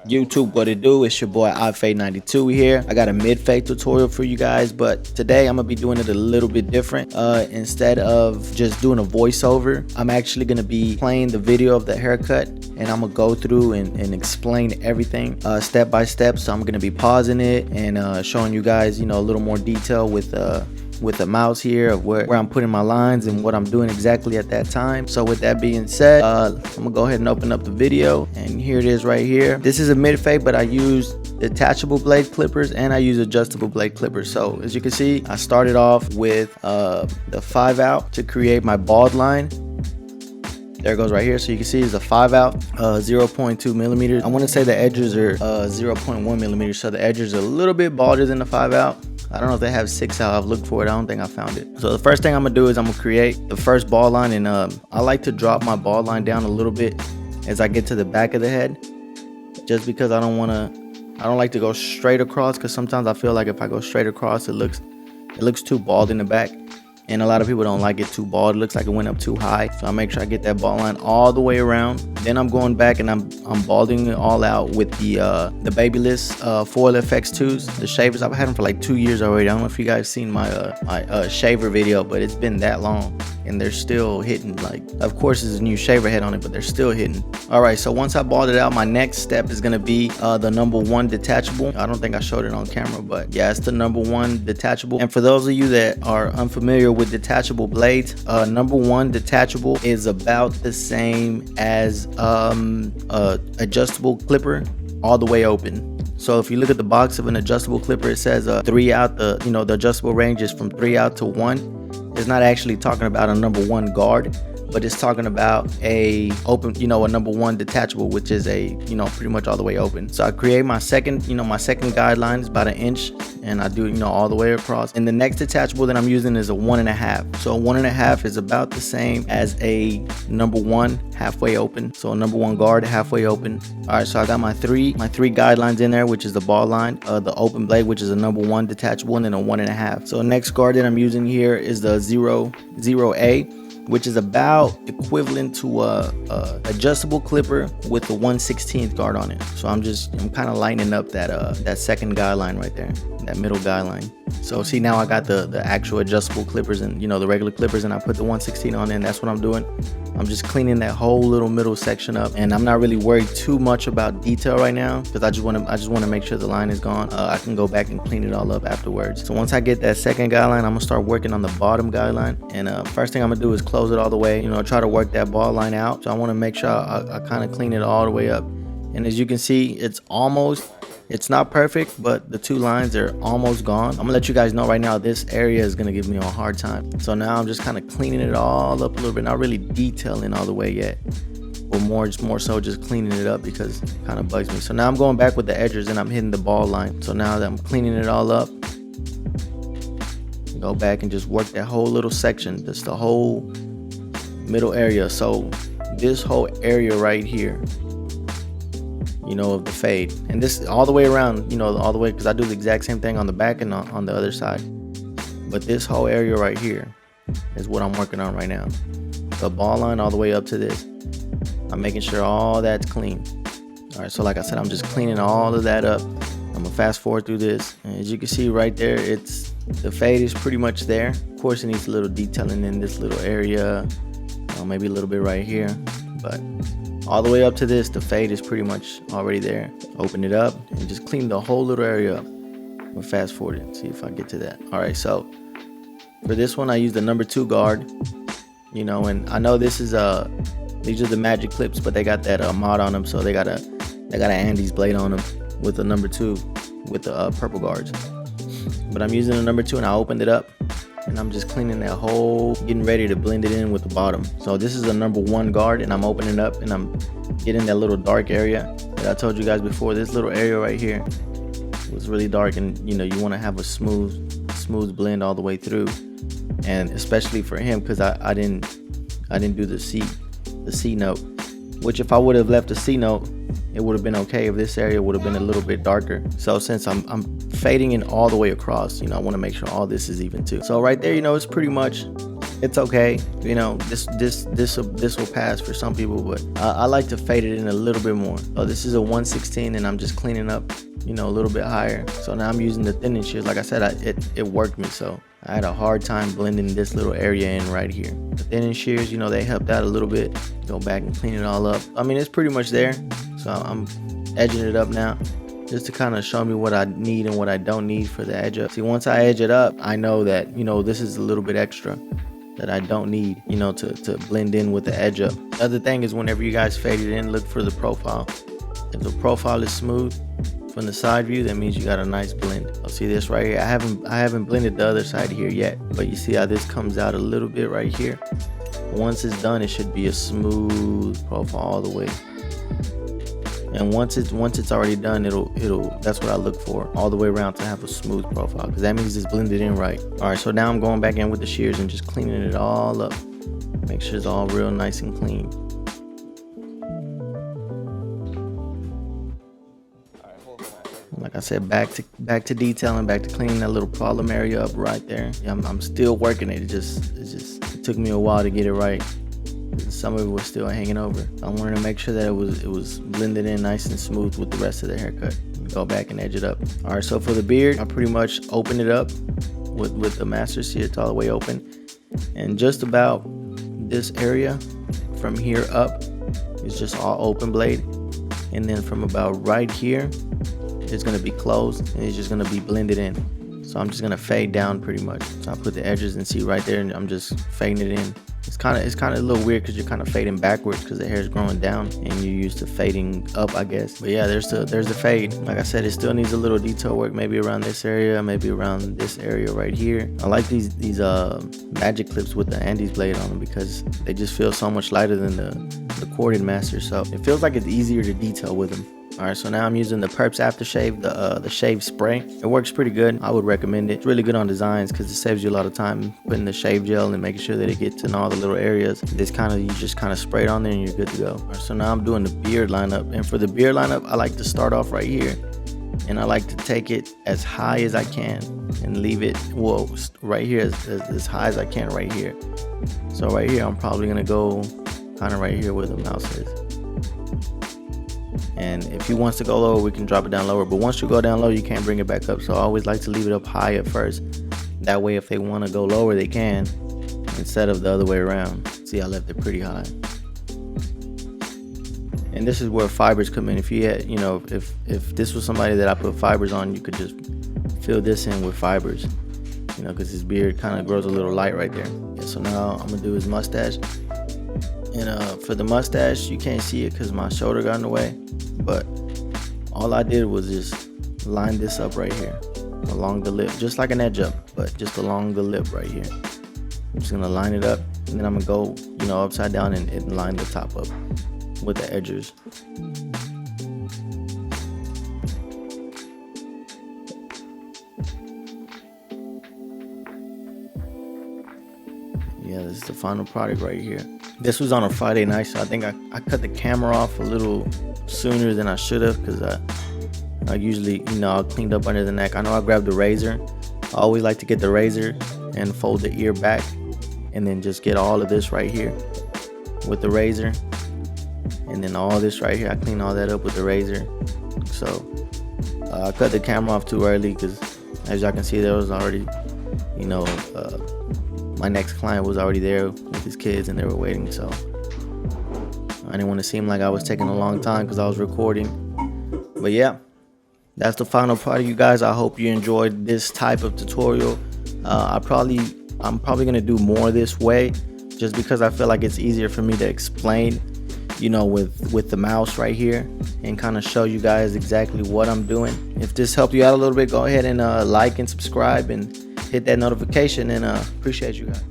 YouTube, what it do? It's your boy iFade92 here. I got a mid-fade tutorial for you guys, but today I'm gonna be doing it a little bit different. Instead of just doing a voiceover, I'm actually gonna be playing the video of the haircut, and I'm gonna go through and explain everything step by step. So I'm gonna be pausing it and showing you guys, a little more detail with the mouse here of where I'm putting my lines and what I'm doing exactly at that time. So with that being said, I'm gonna go ahead and open up the video, and here it is right here. This is a mid fade, but I use detachable blade clippers and I use adjustable blade clippers. So as you can see, I started off with the 5 out to create my bald line. There it goes right here. So you can see it's a 5 out, 0.2 millimeters. I want to say the edges are 0.1 millimeters. So the edges are a little bit balder than the 5 out. I don't know if they have 6 out. I've looked for it. I don't think I found it. So the first thing I'm gonna do is I'm gonna create the first ball line, and I like to drop my ball line down a little bit as I get to the back of the head, just because I don't like to go straight across, because sometimes I feel like if I go straight across, it looks too bald in the back. And a lot of people don't like it too bald. It looks like it went up too high. So I make sure I get that ball line all the way around. Then I'm going back and I'm balding it all out with the Babyliss Foil FX2s, the shavers. I've had them for like 2 years already. I don't know if you guys seen my shaver video, but it's been that long and they're still hitting. Like, of course there's a new shaver head on it, but they're still hitting. All right, so once I bald it out, my next step is gonna be the #1 detachable. I don't think I showed it on camera, but yeah, it's the #1 detachable. And for those of you that are unfamiliar with detachable blades, #1 detachable is about the same as adjustable clipper all the way open. So if you look at the box of an adjustable clipper, it says 3 out. The adjustable range is from 3 out to 1. It's not actually talking about a #1 guard, but it's talking about a open, a #1 detachable, which is a, pretty much all the way open. So I create my second guideline is about 1 inch, and I do, all the way across. And the next detachable that I'm using is a 1.5. So a 1.5 is about the same as a #1 halfway open. So a #1 guard halfway open. All right, so I got my three guidelines in there, which is the ball line, the open blade, which is a #1 detachable, and then a 1.5. So the next guard that I'm using here is the 0A, which is about equivalent to a adjustable clipper with the 1/16 guard on it. So I'm kind of lightening up that second guideline right there, that middle guideline. So see, now I got the actual adjustable clippers and the regular clippers, and I put the 1/16 on it, and that's what I'm doing. I'm just cleaning that whole little middle section up, and I'm not really worried too much about detail right now, because I just want to make sure the line is gone. I can go back and clean it all up afterwards. So once I get that second guideline, I'm gonna start working on the bottom guideline, and first thing I'm gonna do is close it all the way. Try to work that ball line out. So I want to make sure I kind of clean it all the way up. And as you can see, it's not perfect, but the 2 lines are almost gone. I'm gonna let you guys know right now, this area is gonna give me a hard time. So now I'm just kind of cleaning it all up a little bit, not really detailing all the way yet, but more so just cleaning it up, because it kind of bugs me. So now I'm going back with the edges and I'm hitting the ball line. So now that I'm cleaning it all up, go back and just work that whole little section, just the whole middle area. So this whole area right here, of the fade, and this all the way around, all the way, because I do the exact same thing on the back and on the other side. But this whole area right here is what I'm working on right now. The ball line all the way up to this. I'm making sure all that's clean. All right, so like I said, I'm just cleaning all of that up. I'm gonna fast forward through this, and as you can see right there, the fade is pretty much there. Of course, it needs a little detailing in this little area, maybe a little bit right here, but all the way up to this, the fade is pretty much already there. Open it up and just clean the whole little area up. I'm gonna fast forward it, see if I get to that. All right, so for this one, I use the #2 guard, and I know these are the magic clips, but they got that mod on them, so they got a Andy's blade on them with the #2 with the purple guards. But I'm using the #2, and I opened it up, and I'm just cleaning that whole, getting ready to blend it in with the bottom. So this is a #1 guard, and I'm opening it up, and I'm getting that little dark area that I told you guys before. This little area right here was really dark, and you want to have a smooth blend all the way through. And especially for him, because I didn't do the C note, which if I would have left the C note, it would have been okay if this area would have been a little bit darker. So since I'm fading it all the way across, I want to make sure all this is even too. So right there, it's pretty much It's okay, you know, this will pass for some people, but I like to fade it in a little bit more. So this is a 116 and I'm just cleaning up, you know, a little bit higher. So now I'm using the thinning shears. Like I said, it worked me, so I had a hard time blending this little area in right here. The thinning shears, you know, they helped out a little bit. Go back and clean it all up. I mean, it's pretty much there, so I'm edging it up now, just to kind of show me what I need and what I don't need for the edge up. See, once I edge it up, I know that, you know, this is a little bit extra that I don't need, you know, to blend in with the edge up. The other thing is, whenever you guys fade it in, look for the profile. If the profile is smooth from the side view, that means you got a nice blend. I'll see this right here. I haven't blended the other side here yet, but you see how this comes out a little bit right here. Once it's done, it should be a smooth profile all the way. And once it's already done, that's what I look for, all the way around, to have a smooth profile, because that means it's blended in right. All right, so now I'm going back in with the shears and just cleaning it all up. Make sure it's all real nice and clean. Like I said, back to detailing, back to cleaning that little problem area up right there. Yeah, I'm still working it. It took me a while to get it right. Some of it was still hanging over. I wanted to make sure that it was blended in nice and smooth with the rest of the haircut. Go back and edge it up. All right, so for the beard, I pretty much opened it up with the master sear. It's all the way open, and just about this area from here up is just all open blade, and then from about right here it's gonna be closed and it's just gonna be blended in. So I'm just gonna fade down pretty much. So I put the edges and see right there, and I'm just fading it in. It's kind of a little weird because you're kind of fading backwards because the hair is growing down and you're used to fading up, I guess. But yeah, there's the fade. Like I said, it still needs a little detail work, maybe around this area, maybe around this area right here. I like these magic clips with the Andes blade on them because they just feel so much lighter than the corded master. So it feels like it's easier to detail with them. All right, so now I'm using the Perps aftershave, the shave spray. It works pretty good. I would recommend it. It's really good on designs because it saves you a lot of time putting the shave gel and making sure that it gets in all the little areas. You just kind of spray it on there and you're good to go. All right, so now I'm doing the beard lineup, and for the beard lineup, I like to start off right here, and I like to take it as high as I can and leave it, well, right here as high as I can right here. So right here, I'm probably gonna go kind of right here where the mouse is. And if he wants to go lower, we can drop it down lower. But once you go down low, you can't bring it back up. So I always like to leave it up high at first. That way, if they want to go lower, they can, instead of the other way around. See, I left it pretty high. And this is where fibers come in. If you had, you know, if this was somebody that I put fibers on, you could just fill this in with fibers. You know, because his beard kind of grows a little light right there. Yeah, so now I'm gonna do his mustache. And for the mustache, you can't see it because my shoulder got in the way. But all I did was just line this up right here along the lip, just like an edge up, but just along the lip right here. I'm just gonna line it up, and then I'm gonna go, you know, upside down and line the top up with the edges. Yeah, this is the final product right here. This was on a Friday night, so I think I cut the camera off a little sooner than I should have, because I usually, you know, I cleaned up under the neck. I know I grabbed the razor. I always like to get the razor and fold the ear back, and then just get all of this right here with the razor, and then all this right here, I clean all that up with the razor. So I cut the camera off too early because, as y'all can see, there was already, you know, my next client was already there with his kids and they were waiting, so I didn't want to seem like I was taking a long time because I was recording. But yeah, that's the final product, you guys. I hope you enjoyed this type of tutorial. I'm probably gonna do more this way, just because I feel like it's easier for me to explain, you know, with the mouse right here, and kind of show you guys exactly what I'm doing. If this helped you out a little bit, go ahead and like and subscribe and hit that notification, and appreciate you guys.